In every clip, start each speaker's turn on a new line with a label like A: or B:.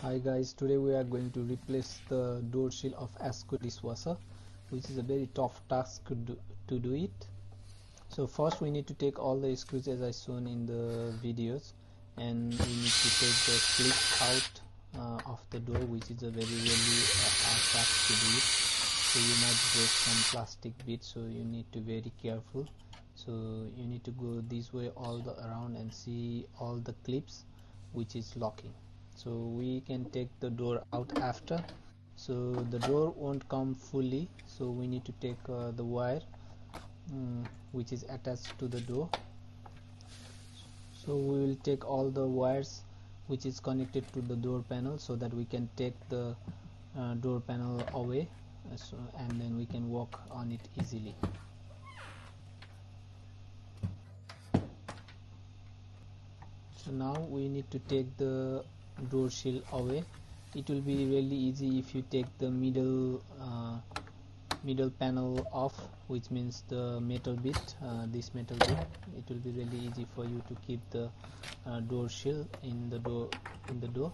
A: Hi guys, today we are going to replace the door shield of asko dishwasher, which is a very tough task to do it. So first we need to take all the screws as I shown in the videos, and we need to take the clip out of the door, which is a very really hard task to do it. So you might break some plastic bits, so you need to be very careful. So you need to go this way all the around and see all the clips which is locking. So we can take the door out after. So the door won't come fully, so we need to take the wire which is attached to the door. So we will take all the wires which is connected to the door panel so that we can take the door panel away, and then we can work on it easily. So now we need to take the door shield away. It will be really easy if you take the middle panel off, which means the metal bit, this metal bit. It will be really easy for you to keep the door shield in the door.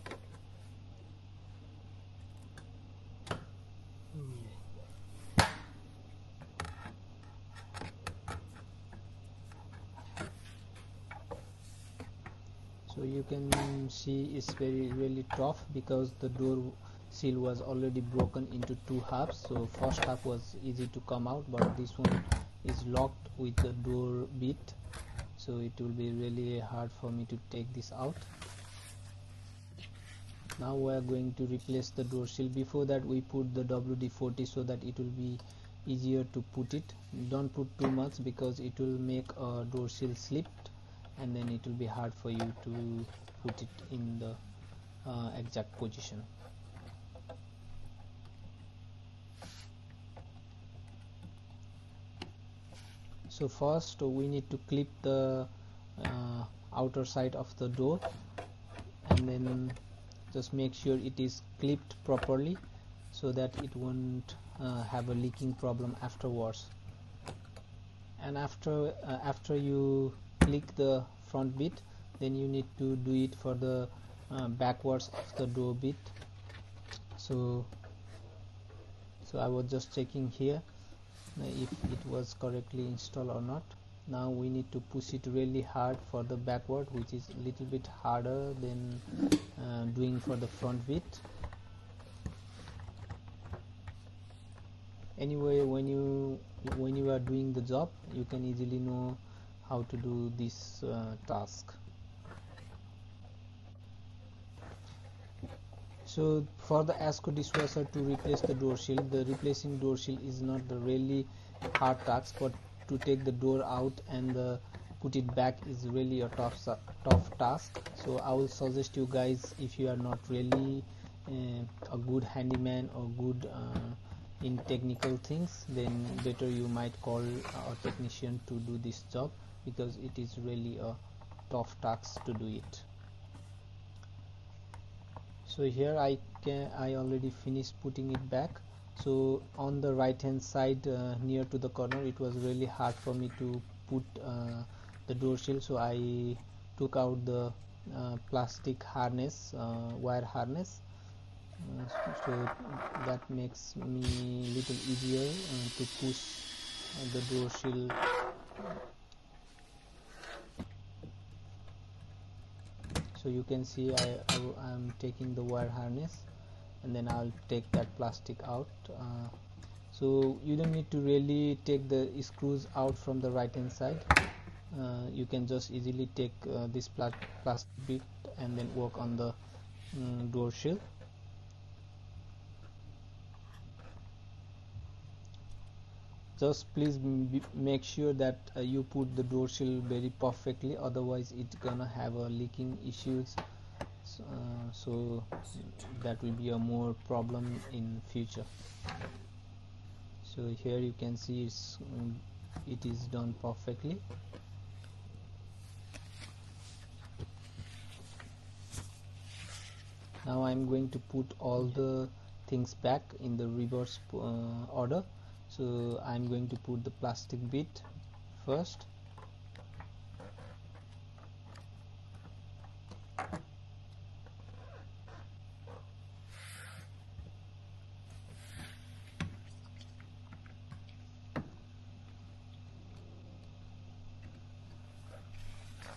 A: So you can see it's really tough because the door seal was already broken into two halves. So first half was easy to come out, but this one is locked with the door bit, so it will be really hard for me to take this out. Now we are going to replace the door seal. Before that we put the WD-40 so that it will be easier to put it. Don't put too much because it will make a door seal slip, and then it will be hard for you to put it in the exact position. So first we need to clip the outer side of the door, and then just make sure it is clipped properly so that it won't have a leaking problem afterwards. And after you click the front bit, then you need to do it for the backwards of the door bit. So I was just checking here if it was correctly installed or not. Now we need to push it really hard for the backward, which is a little bit harder than doing for the front bit. Anyway, when you are doing the job, you can easily know how to do this task. So for the asko dishwasher to replace the door shield, the replacing door shield is not the really hard task, but to take the door out and put it back is really a tough task. So I will suggest you guys, if you are not really a good handyman or good in technical things, then better you might call a technician to do this job, because it is really a tough task to do it. So here I already finished putting it back. So on the right hand side near to the corner, it was really hard for me to put the door shield, so I took out the plastic harness, wire harness, so that makes me little easier to push the door shield. So you can see I'm taking the wire harness, and then I'll take that plastic out. So you don't need to really take the screws out from the right hand side. You can just easily take this plastic bit and then work on the door shield. Just please make sure that you put the door shield very perfectly, otherwise it's gonna have a leaking issues, so that will be a more problem in future. So here you can see it is done perfectly. Now I'm going to put all the things back in the reverse order. So I'm going to put the plastic bit first.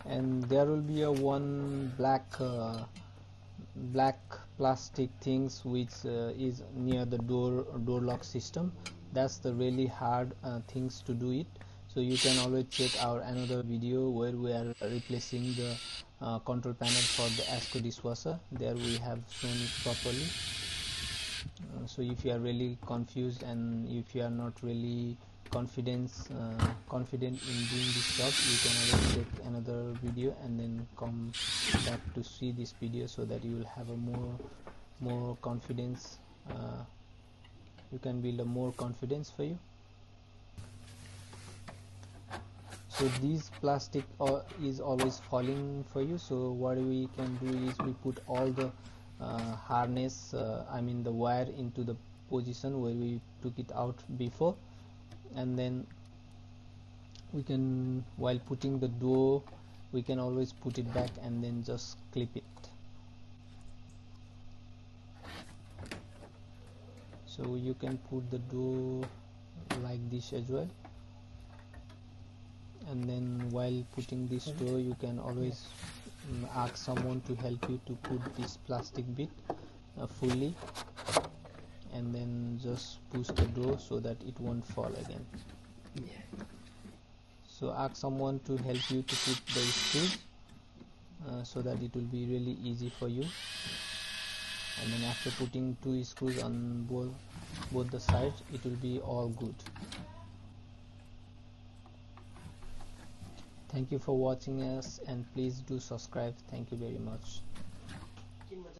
A: and there will be a one black plastic things which is near the door lock system. That's the really hard things to do it. So you can always check our another video where we are replacing the control panel for the asko dishwasher. There we have shown it properly. So if you are really confused and if you are not really confident in doing this job, you can always check another video and then come back to see this video, so that you will have a more confidence. You can build a more confidence for you. So this plastic is always falling for you, so what we can do is we put all the harness, I mean the wire, into the position where we took it out before, and then we can, while putting the door, we can always put it back and then just clip it. So you can put the door like this as well, and then while putting this door you can always ask someone to help you to put this plastic bit fully, and then just push the door so that it won't fall again. So ask someone to help you to put the screws so that it will be really easy for you. And then after putting 2 screws on both the sides, it will be all good. Thank you for watching us, and please do subscribe. Thank you very much.